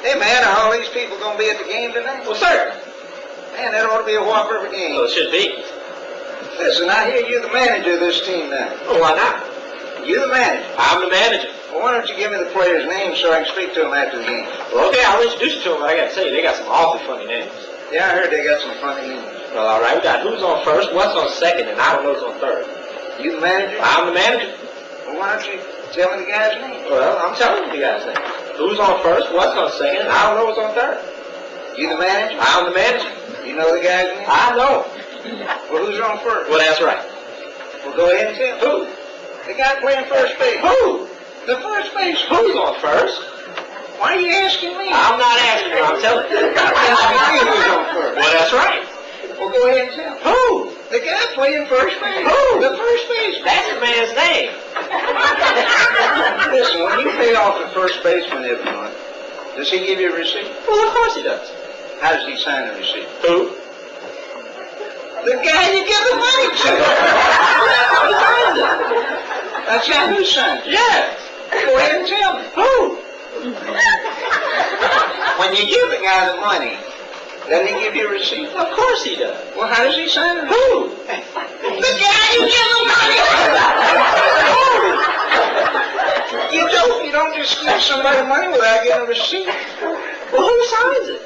Hey, man, are all these people going to be at the game tonight? Well, certainly. Man, that ought to be a whopper of a game. Well, it should be. Listen, I hear you're the manager of this team now. Well, why not? You're the manager. I'm the manager. Well, why don't you give me the players' names so I can speak to them after the game? Well, okay, I'll introduce you to them, but I got to tell you, they got some awfully funny names. Yeah, I heard they got some funny names. Well, all right, we got who's on first, what's on second, and I don't know who's on third. You the manager? I'm the manager. Well, why don't you tell me the guy's name? Well, I'm telling you the guy's name. Who's on first, what's on second, and I don't know what's on third. You the manager? I'm the manager. You know the guy's name? I know. Well, who's on first? Well, that's right. Well, go ahead and tell me. Who? The guy playing first base. Who? The first base. Who's on first? Why are you asking me? I'm not asking you, I'm telling you. I'm asking you who's on first. Well, that's right. Well, go ahead and tell me. Who? The guy playing first base. Who? The first base. That's the man's name. Listen, when you pay off the first baseman every month, does he give you a receipt? Well, of course he does. How does he sign the receipt? Who? The guy you give the money to. Who signs it? That's how who signs it. Yes. Go ahead and tell me. Who? When you give the guy the money, doesn't he give you a receipt? Of course he does. Well, how does he sign it? Who? The guy you give the money to. You don't just give somebody money without getting a receipt. Well, who signs it?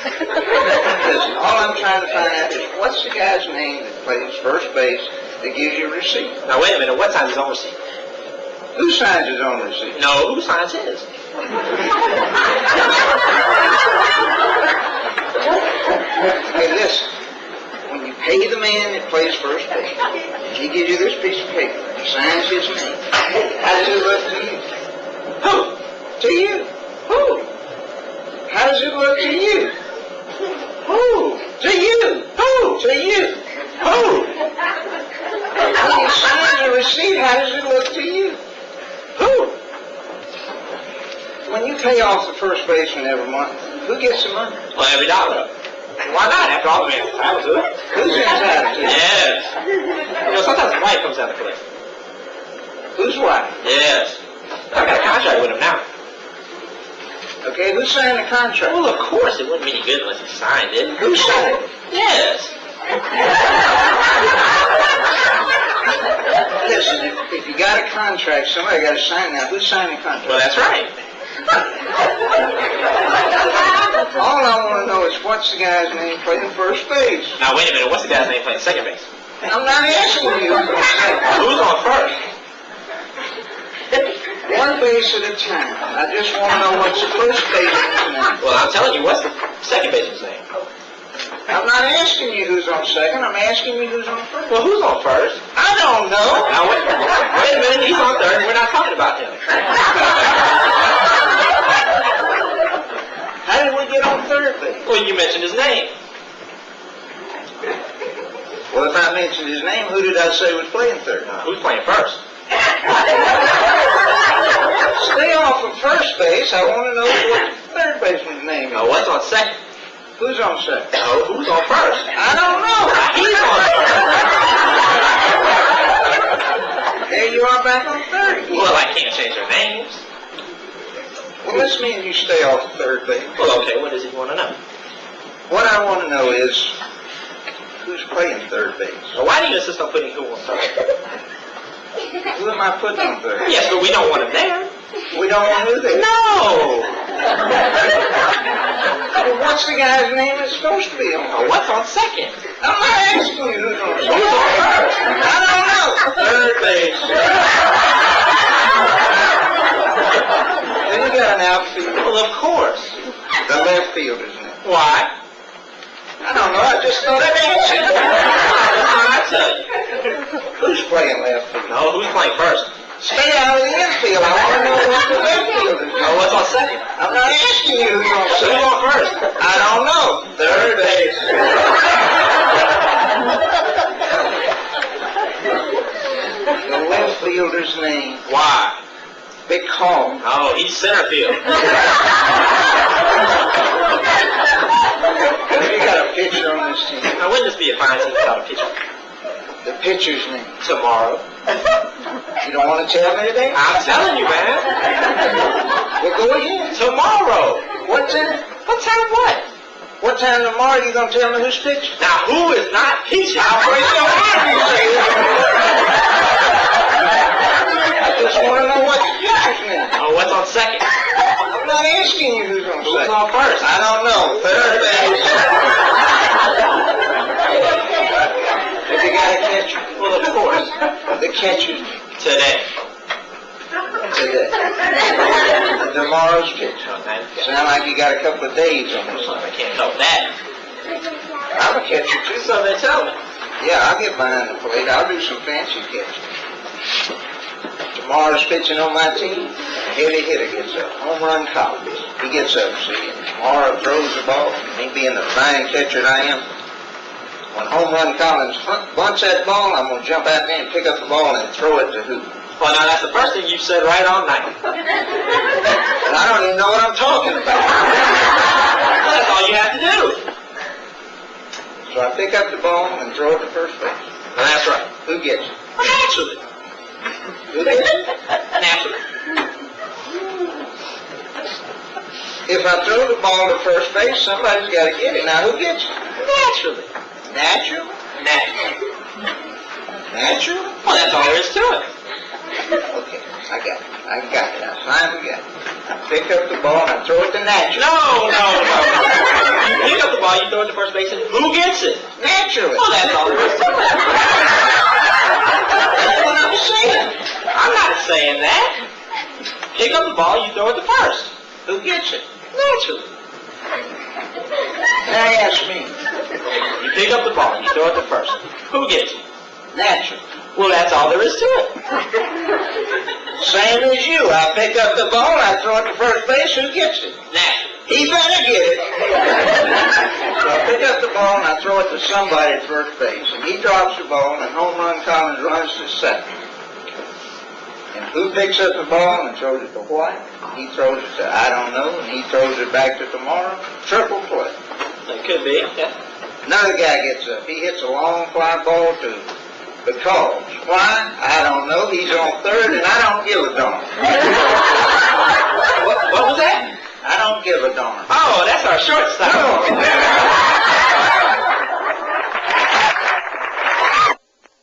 Listen, all I'm trying to find out is what's the guy's name that plays first base that gives you a receipt? Now, wait a minute. What signs his own receipt? Who signs his own receipt? No, who signs his? Hey, listen. When you pay the man that plays first base, he gives you this piece of paper. He signs his name. How does it look to you? Who? To you. Who? How does it look to you? Who? To you. Who? To you. Who? When you sign the receipt, how does it look to you? Who? When you pay off the first baseman every month, who gets the money? Well, every dollar. Why not? After all, the man's entitled to it. Who's entitled to it? Yes. You know, sometimes the wife comes out to collect. Whose wife? Yes. I got a contract with him now. Okay, who signed the contract? Well, of course, it wouldn't be any good unless he signed it. Who signed it? Yes. Listen, if you got a contract, somebody got to sign that. Who signed the contract? Well, that's right. All I want to know is what's the guy's name playing first base? Now, wait a minute. What's the guy's name playing second base? I'm not asking you. Who's on first? One base at a time. I just want to know what's the first baseman's name. Well, I'm telling you, what's the second baseman's name? I'm not asking you who's on second. I'm asking you who's on first. Well, who's on first? I don't know. Now, wait a minute. He's on third, and we're not talking about him. How did we get on third base? Well, you mentioned his name. Well, if I mentioned his name, who did I say was playing third? Who's playing first? Stay off of first base. I want to know what the third baseman's name is. Now, what's on second? Who's on second? No, who's on first? I don't know. He's on first. There you are back on third. Well, I can't change their names. Well, let's mean you stay off third base. Well, okay, what does he want to know? What I want to know is who's playing third base. Well, why do you insist on putting who on third? Who am I putting on third? Yes, but we don't want him there. We don't want who there. No! Well, what's the guy's name that's supposed to be on? Well, what's on second? I'm not asking you who's on Who's second. on first? I don't know. Third base. Then you got an outfield. Well, of course. The left fielder's name. Why? I don't know. I just thought I'd answer. I tell you. Who's playing left field? No, who's playing first? Stay out of the infield. I want to know what the left fielder's name. Oh, what's on second? I'm not asking you who's on Who's second. on first? I don't know. Third base. The left fielder's name. Why? Because. Oh, he's center field. You got a pitcher on this team. Now, wouldn't this be a fine team without a pitcher? The pitcher's name. Tomorrow. You don't want to tell me today? I'm telling you, man. Well, go ahead. Tomorrow. What's in it? What time what? What time tomorrow you gonna tell me who's pitching? Now, who is not pitching? I'll break your heart, you say. I just want to know what the pitchers mean. Oh, what's on second? I'm not asking you who's on Who's second. on first? I don't know. Third base. Have you got a catcher? Well, of course. The catcher's Today. today. Tomorrow's pitch. Okay. Sound like you got a couple of days on this. I can't help that. I'm a catcher too. So they tell me. Yeah, I'll get behind the plate. I'll do some fancy catching. Tomorrow's pitching on my team. A heavy hitter gets up. Home run Collins. He gets up, see, and tomorrow throws the ball. Me being the fine catcher that I am, when home run Collins bunts that ball, I'm going to jump out there and pick up the ball and throw it to who? Well, now that's the first thing you've said right all night. And I don't even know what I'm talking about. That's all you have to do. So I pick up the ball and throw it to first base. Well, that's right. Who gets it? Well, naturally. Who gets it? Naturally. If I throw the ball to first base, somebody's got to get it. Now, who gets it? Naturally. Natural? Naturally. Natural? Well, that's all there is to it. Okay, I got it. I finally got it. I pick up the ball and I throw it to Natural. No. You pick up the ball, you throw it to first base, and who gets it? Naturally. Well, that's all there is to it. That's what I'm saying. I'm not saying that. Pick up the ball, you throw it to first. Who gets it? Naturally. Now ask me. You pick up the ball, you throw it to first. Who gets it? Natural. Well, that's all there is to it. Same as you. I pick up the ball, I throw it to first base, who gets it? Naturally. He better get it. So I pick up the ball and I throw it to somebody at first base. And he drops the ball and home run Collins runs to second. And who picks up the ball and throws it to White? He throws it to I don't know, and he throws it back to tomorrow. Triple play. It could be, yeah. Another guy gets up. He hits a long fly ball to the cause. Why? I don't know. He's on third, and I don't give a darn. What was that? I don't give a darn. Oh, that's our shortstop. No.